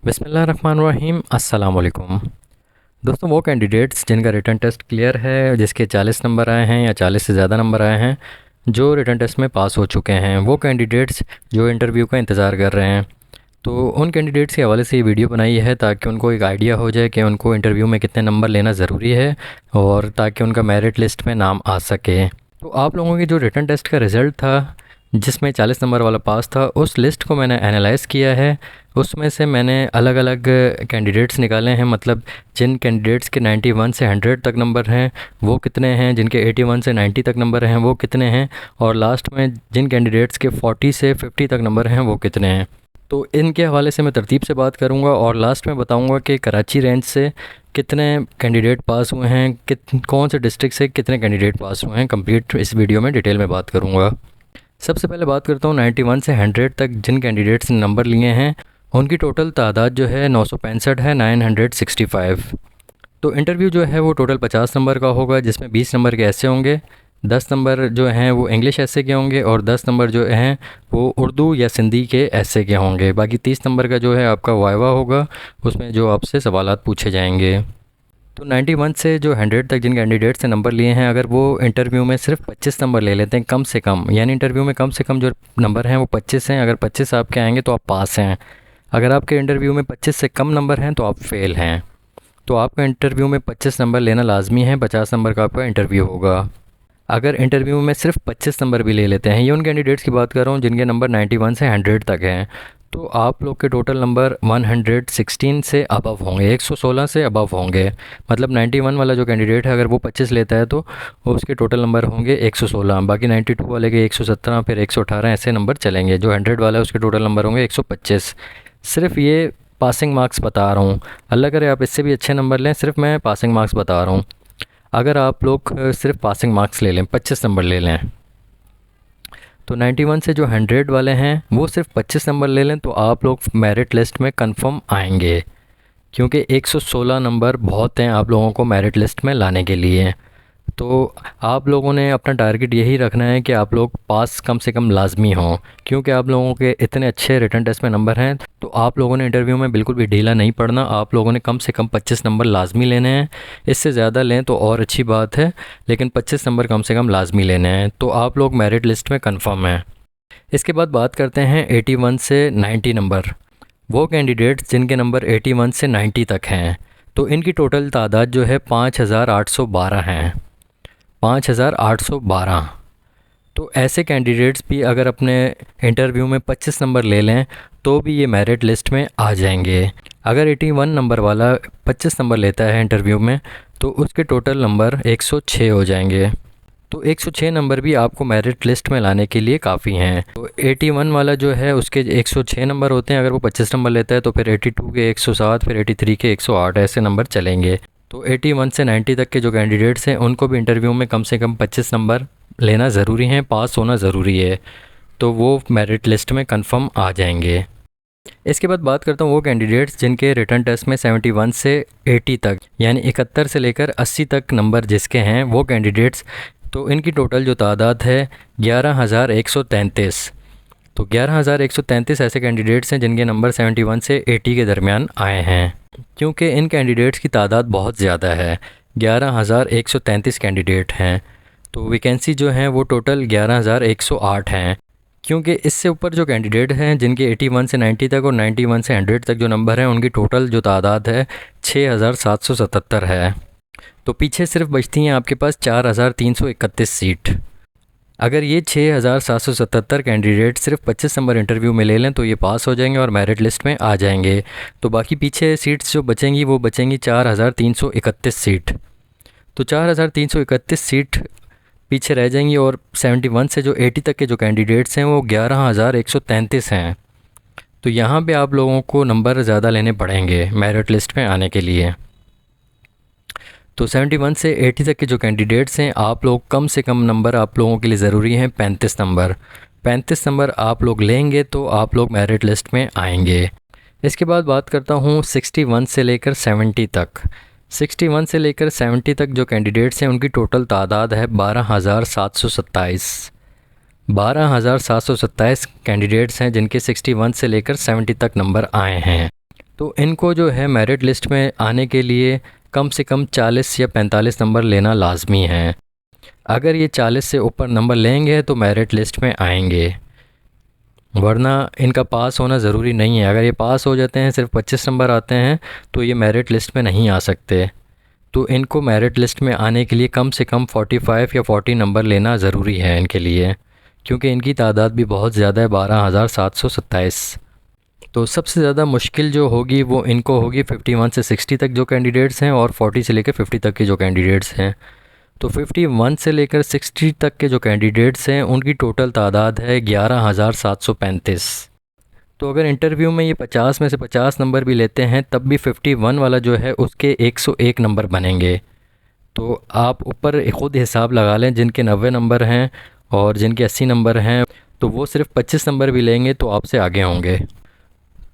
बिस्मिल्लाहिर्रहमानिर्रहीम अस्सलाम वालेकुम। दोस्तों, वो कैंडिडेट्स जिनका रिटन टेस्ट क्लियर है, जिसके 40 नंबर आए हैं या 40 से ज़्यादा नंबर आए हैं, जो रिटन टेस्ट में पास हो चुके हैं, वो कैंडिडेट्स जो इंटरव्यू का इंतज़ार कर रहे हैं, तो उन कैंडिडेट्स के हवाले से ये वीडियो बनाई है ताकि उनको एक आइडिया हो जाए कि उनको इंटरव्यू में कितने नंबर लेना ज़रूरी है और ताकि उनका मेरिट लिस्ट में नाम आ सके। तो आप लोगों के जो रिटन टेस्ट का रिज़ल्ट था, जिसमें 40 नंबर वाला पास था, उस लिस्ट को मैंने एनालाइज़ किया है। उसमें से मैंने अलग अलग कैंडिडेट्स निकाले हैं, मतलब जिन कैंडिडेट्स के 91 से 100 तक नंबर हैं वो कितने हैं, जिनके 81 से 90 तक नंबर हैं वो कितने हैं, और लास्ट में जिन कैंडिडेट्स के 40 से 50 तक नंबर हैं वो कितने हैं। तो इनके हवाले से मैं तरतीब से बात करूंगा और लास्ट में बताऊंगा कि कराची रेंज से कितने कैंडिडेट पास हुए हैं, कौन से डिस्ट्रिक्ट से कितने कैंडिडेट पास हुए हैं, कंप्लीट इस वीडियो में डिटेल में बात करूंगा। सबसे पहले बात करता हूँ 91 से 100 तक जिन कैंडिडेट्स ने नंबर लिए हैं, उनकी टोटल तादाद जो है 965 है, 965। तो इंटरव्यू जो है वो टोटल 50 नंबर का होगा, जिसमें 20 नंबर के ऐसे होंगे, 10 नंबर जो हैं वो इंग्लिश ऐसे के होंगे और 10 नंबर जो हैं वो उर्दू या सिंधी के ऐसे के होंगे। बाकी 30 नंबर का जो है आपका वाइवा होगा, उसमें जो आपसे सवालात पूछे जाएंगे। तो 91 से जो 100 तक जिन कैंडिडेट्स ने नंबर लिए हैं, अगर वो इंटरव्यू में सिर्फ 25 नंबर ले लेते हैं कम से कम, यानी इंटरव्यू में कम से कम जो नंबर हैं वो 25 हैं, अगर 25 आपके आएंगे तो आप पास हैं। अगर आपके इंटरव्यू में 25 से कम नंबर हैं तो आप फेल हैं। तो आपका इंटरव्यू में 25 नंबर लेना लाजमी है, 50 नंबर का आपका इंटरव्यू होगा। अगर इंटरव्यू में सिर्फ 25 नंबर भी ले लेते हैं, ये उन कैंडिडेट्स की बात कर रहा हूँ जिनके नंबर 91 से 100 तक हैं, तो आप लोग के टोटल नंबर 116 से अबव होंगे, 116 से अबव होंगे। मतलब 91 वाला जो कैंडिडेट है, अगर वो 25 लेता है तो उसके टोटल नंबर होंगे 116, बाकी 92 वाले के 117, फिर 118 ऐसे नंबर चलेंगे। जो 100 वाला है उसके टोटल नंबर होंगे 125। सिर्फ ये पासिंग मार्क्स बता रहा हूँ, अल्लाह करे आप इससे भी अच्छे नंबर लें, सिर्फ मैं पासिंग मार्क्स बता रहा हूँ। अगर आप लोग सिर्फ पासिंग मार्क्स ले लें, 25 नंबर ले लें, तो 91 से जो 100 वाले हैं वो सिर्फ 25 नंबर ले लें तो आप लोग मेरिट लिस्ट में कंफर्म आएंगे, क्योंकि 116 नंबर बहुत हैं आप लोगों को मेरिट लिस्ट में लाने के लिए। तो आप लोगों ने अपना टारगेट यही रखना है कि आप लोग पास कम से कम लाजमी हों, क्योंकि आप लोगों के इतने अच्छे रिटन टेस्ट में नंबर हैं, तो आप लोगों ने इंटरव्यू में बिल्कुल भी ढीला नहीं पड़ना। आप लोगों ने कम से कम 25 नंबर लाजमी लेने हैं, इससे ज़्यादा लें तो और अच्छी बात है, लेकिन 25 नंबर कम से कम लाजमी लेने हैं, तो आप लोग मेरिट लिस्ट में कन्फर्म हैं। इसके बाद बात करते हैं 81 से 90 नंबर, वो कैंडिडेट्स जिनके नंबर 81 से 90 तक हैं, तो इनकी टोटल तादाद जो है 5812 हैं, 5812। तो ऐसे कैंडिडेट्स भी अगर अपने इंटरव्यू में 25 नंबर ले लें तो भी ये मेरिट लिस्ट में आ जाएंगे। अगर 81 नंबर वाला 25 नंबर लेता है इंटरव्यू में तो उसके टोटल नंबर 106 हो जाएंगे। तो 106 नंबर भी आपको मेरिट लिस्ट में लाने के लिए काफ़ी हैं। तो 81 वाला जो है उसके 106 नंबर होते हैं, अगर वो 25 नंबर लेता है तो फिर 82 के 107, फिर 83 के 108 ऐसे नंबर चलेंगे। तो 81 से 90 तक के जो कैंडिडेट्स हैं उनको भी इंटरव्यू में कम से कम 25 नंबर लेना ज़रूरी है, पास होना ज़रूरी है, तो वो मेरिट लिस्ट में कंफर्म आ जाएंगे। इसके बाद बात करता हूँ वो कैंडिडेट्स जिनके रिटन टेस्ट में 71 से 80 तक, यानी 71 से लेकर 80 तक नंबर जिसके हैं वो कैंडिडेट्स। तो इनकी टोटल जो तादाद है 11,133। तो 11,133 ऐसे कैंडिडेट्स हैं जिनके नंबर 71 से 80 के दरमियान आए हैं। क्योंकि इन कैंडिडेट्स की तादाद बहुत ज़्यादा है, 11,133 कैंडिडेट हैं, तो वैकेंसी जो हैं वो टोटल 11,108 हैं। क्योंकि इससे ऊपर जो कैंडिडेट हैं जिनके 81 से 90 तक और 91 से 100 तक जो नंबर हैं, उनकी टोटल जो तादाद है 6,777 है। तो पीछे सिर्फ बचती हैं आपके पास 4,331 सीट। अगर ये 6,777 कैंडिडेट सिर्फ 25 नंबर इंटरव्यू में ले लें तो ये पास हो जाएंगे और मेरिट लिस्ट में आ जाएंगे। तो बाकी पीछे सीट्स जो बचेंगी वो बचेंगी 4,331 सीट। तो 4,331 सीट पीछे रह जाएंगी और 71 से जो 80 तक के जो कैंडिडेट्स हैं वो 11,133 हैं। तो यहाँ पे आप लोगों को नंबर ज़्यादा लेने पड़ेंगे मेरिट लिस्ट में आने के लिए। तो 71 से 80 तक के जो कैंडिडेट्स हैं, आप लोग कम से कम नंबर आप लोगों के लिए ज़रूरी हैं 35 नंबर। 35 नंबर आप लोग लेंगे तो आप लोग मेरिट लिस्ट में आएंगे। इसके बाद बात करता हूँ 61 से लेकर 70 तक। 61 से लेकर 70 तक जो कैंडिडेट्स हैं उनकी टोटल तादाद है 12,727। 12,727 कैंडिडेट्स हैं जिनके 61 से लेकर 70 तक नंबर आए हैं। तो इनको जो है मेरिट लिस्ट में आने के लिए कम से कम 40 या 45 नंबर लेना लाजमी है। अगर ये 40 से ऊपर नंबर लेंगे तो मेरिट लिस्ट में आएंगे, वरना इनका पास होना ज़रूरी नहीं है। अगर ये पास हो जाते हैं, सिर्फ 25 नंबर आते हैं, तो ये मेरिट लिस्ट में नहीं आ सकते। तो इनको मेरिट लिस्ट में आने के लिए कम से कम 45 या 40 नंबर लेना ज़रूरी है इनके लिए, क्योंकि इनकी तादाद भी बहुत ज़्यादा है, 12,727। तो सबसे ज़्यादा मुश्किल जो होगी वो इनको होगी 51 से 60 तक जो कैंडिडेट्स हैं, और 40 से लेकर 50 तक के जो कैंडिडेट्स हैं। तो 51 से लेकर 60 तक के जो कैंडिडेट्स हैं उनकी टोटल तादाद है 11,735। तो अगर इंटरव्यू में ये 50 में से 50 नंबर भी लेते हैं तब भी 51 वाला जो है उसके 101 नंबर बनेंगे। तो आप ऊपर ख़ुद हिसाब लगा लें, जिनके 90 नंबर हैं और जिनके 80 नंबर हैं, तो वो सिर्फ 25 नंबर भी लेंगे तो आपसे आगे होंगे।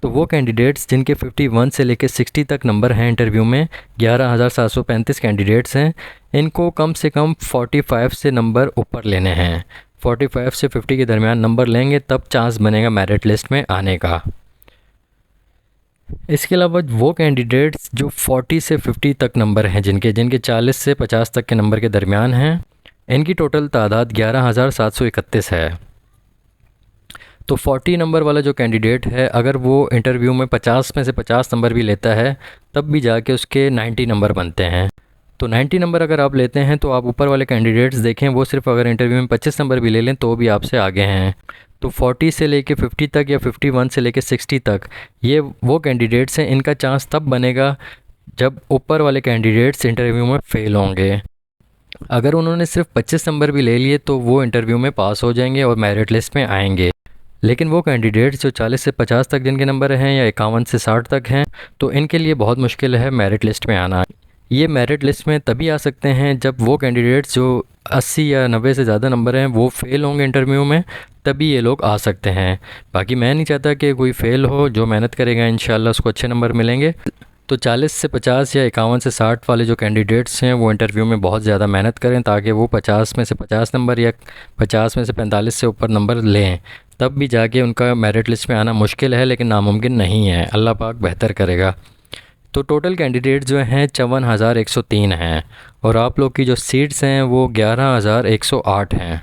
तो वो कैंडिडेट्स जिनके 51 से लेकर 60 तक नंबर हैं इंटरव्यू में, 11,735 कैंडिडेट्स हैं, इनको कम से कम 45 से नंबर ऊपर लेने हैं। 45 से 50 के दरमियान नंबर लेंगे तब चांस बनेगा मेरिट लिस्ट में आने का। इसके अलावा वो कैंडिडेट्स जो 40 से 50 तक नंबर हैं, जिनके 40 से 50 तक के नंबर के दरमियान हैं, इनकी टोटल तादाद 11,731 है। तो 40 नंबर वाला जो कैंडिडेट है, अगर वो इंटरव्यू में 50 में से 50 नंबर भी लेता है तब भी जाके उसके 90 नंबर बनते हैं। तो 90 नंबर अगर आप लेते हैं तो आप ऊपर वाले कैंडिडेट्स देखें, वो सिर्फ अगर इंटरव्यू में 25 नंबर भी ले लें तो भी आपसे आगे हैं। तो 40 से लेके 50 तक या 51 से लेके 60 तक ये वो कैंडिडेट्स हैं, इनका चांस तब बनेगा जब ऊपर वाले कैंडिडेट्स इंटरव्यू में फ़ेल होंगे। अगर उन्होंने सिर्फ 25 नंबर भी ले लिए तो वो इंटरव्यू में पास हो जाएंगे और मेरिट लिस्ट में आएंगे। लेकिन वो कैंडिडेट्स जो 40 से 50 तक जिनके नंबर हैं या 51 से 60 तक हैं, तो इनके लिए बहुत मुश्किल है मेरिट लिस्ट में आना। ये मेरिट लिस्ट में तभी आ सकते हैं जब वो कैंडिडेट्स जो 80 या 90 से ज़्यादा नंबर हैं वो फ़ेल होंगे इंटरव्यू में, तभी ये लोग आ सकते हैं। बाकी मैं नहीं चाहता कि कोई फ़ेल हो, जो मेहनत करेगा इंशाल्लाह उसको अच्छे नंबर मिलेंगे। तो 40 से 50 या 51 से 60 वाले जो कैंडिडेट्स हैं वो इंटरव्यू में बहुत ज़्यादा मेहनत करें ताकि वो 50 में से 50 नंबर या 50 में से 45 से ऊपर नंबर लें, तब भी जाके उनका मेरिट लिस्ट में आना मुश्किल है लेकिन नामुमकिन नहीं है। अल्लाह पाक बेहतर करेगा। तो टोटल कैंडिडेट जो हैं 54,103 हैं और आप लोग की जो सीट्स हैं वो 11,108 हैं।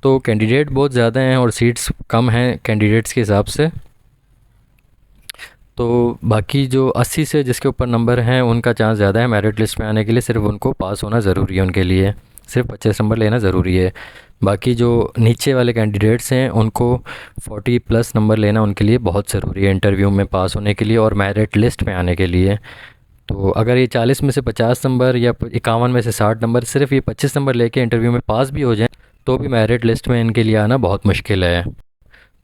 तो कैंडिडेट बहुत ज़्यादा हैं और सीट्स कम हैं कैंडिडेट्स के हिसाब से। तो बाकी जो 80 से जिसके ऊपर नंबर हैं उनका चांस ज़्यादा है मेरिट लिस्ट में आने के लिए। सिर्फ उनको पास होना ज़रूरी है, उनके लिए सिर्फ 25 नंबर लेना ज़रूरी है। बाकी जो नीचे वाले कैंडिडेट्स हैं उनको 40 प्लस नंबर लेना उनके लिए बहुत ज़रूरी है इंटरव्यू में पास होने के लिए और मेरिट लिस्ट में आने के लिए। तो अगर ये 40 में से 50 नंबर या 51 में से 60 नंबर, सिर्फ ये 25 नंबर लेके इंटरव्यू में पास भी हो जाएं तो भी मेरिट लिस्ट में इनके लिए आना बहुत मुश्किल है।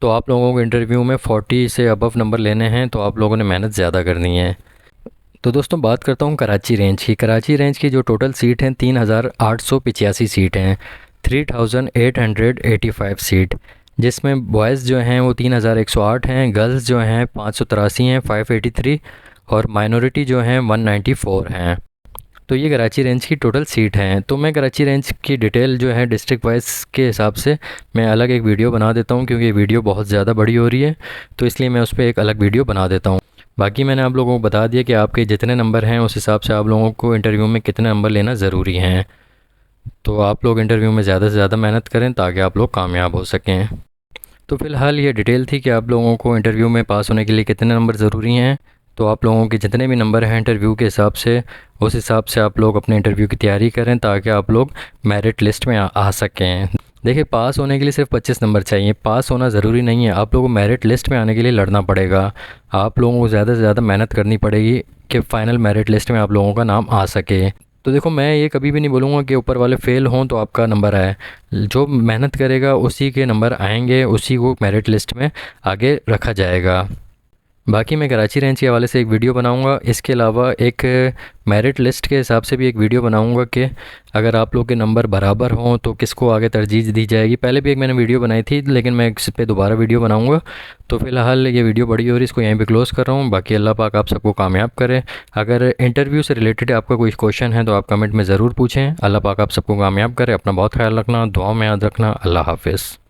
तो आप लोगों को इंटरव्यू में 40 से अबव नंबर लेने हैं तो आप लोगों ने मेहनत ज़्यादा करनी है। तो दोस्तों बात करता हूँ कराची रेंज की। कराची रेंज की जो टोटल सीट हैं 3,885 सीट हैं, 3,885 सीट, जिसमें बॉयज़ जो हैं वो 3,108 हैं, गर्ल्स जो हैं 583 हैं 583, और माइनॉरिटी जो हैं 194 हैं। तो ये कराची रेंज की टोटल सीट हैं। तो मैं कराची रेंज की डिटेल जो है डिस्ट्रिक्ट वाइज के हिसाब से मैं अलग एक वीडियो बना देता हूँ, क्योंकि वीडियो बहुत ज़्यादा बड़ी हो रही है तो इसलिए मैं उस पर एक अलग वीडियो बना देता हूँ। बाकी मैंने आप लोगों को बता दिया कि आपके जितने नंबर हैं उस हिसाब से आप लोगों को इंटरव्यू में कितने नंबर लेना ज़रूरी हैं। तो आप लोग इंटरव्यू में ज़्यादा से ज़्यादा मेहनत करें ताकि आप लोग कामयाब हो सकें। तो फ़िलहाल ये डिटेल थी कि आप लोगों को इंटरव्यू में पास होने के लिए कितने नंबर ज़रूरी हैं। तो आप लोगों के जितने भी नंबर हैं इंटरव्यू के हिसाब से, उस हिसाब से आप लोग अपने इंटरव्यू की तैयारी करें ताकि आप लोग मेरिट लिस्ट में आ सकें। देखिए, पास होने के लिए सिर्फ 25 नंबर चाहिए, पास होना ज़रूरी नहीं है। आप लोगों को मेरिट लिस्ट में आने के लिए लड़ना पड़ेगा, आप लोगों को ज़्यादा से ज़्यादा मेहनत करनी पड़ेगी कि फ़ाइनल मेरिट लिस्ट में आप लोगों का नाम आ सके। तो देखो, मैं ये कभी भी नहीं बोलूँगा कि ऊपर वाले फ़ेल हों तो आपका नंबर आए। जो मेहनत करेगा उसी के नंबर आएंगे, उसी को मेरिट लिस्ट में आगे रखा जाएगा। बाकी मैं कराची रेंज के हवाले से एक वीडियो बनाऊंगा, इसके अलावा एक मेरिट लिस्ट के हिसाब से भी एक वीडियो बनाऊंगा कि अगर आप लोग के नंबर बराबर हों तो किसको आगे तरजीह दी जाएगी। पहले भी एक मैंने वीडियो बनाई थी लेकिन मैं इस पर दोबारा वीडियो बनाऊंगा। तो फ़िलहाल ये वीडियो बड़ी हो रही है, इसको यहीं पे क्लोज़ कर रहा हूँ। बाकी अल्लाह पाक आप सबको कामयाब करे। अगर इंटरव्यू से रिलेटेड आपका कोई क्वेश्चन है तो आप कमेंट में ज़रूर पूछें। अल्लाह पाक आप सबको कामयाब करे। अपना बहुत ख्याल रखना, दुआ में याद रखना। अल्लाह हाफ़िज़।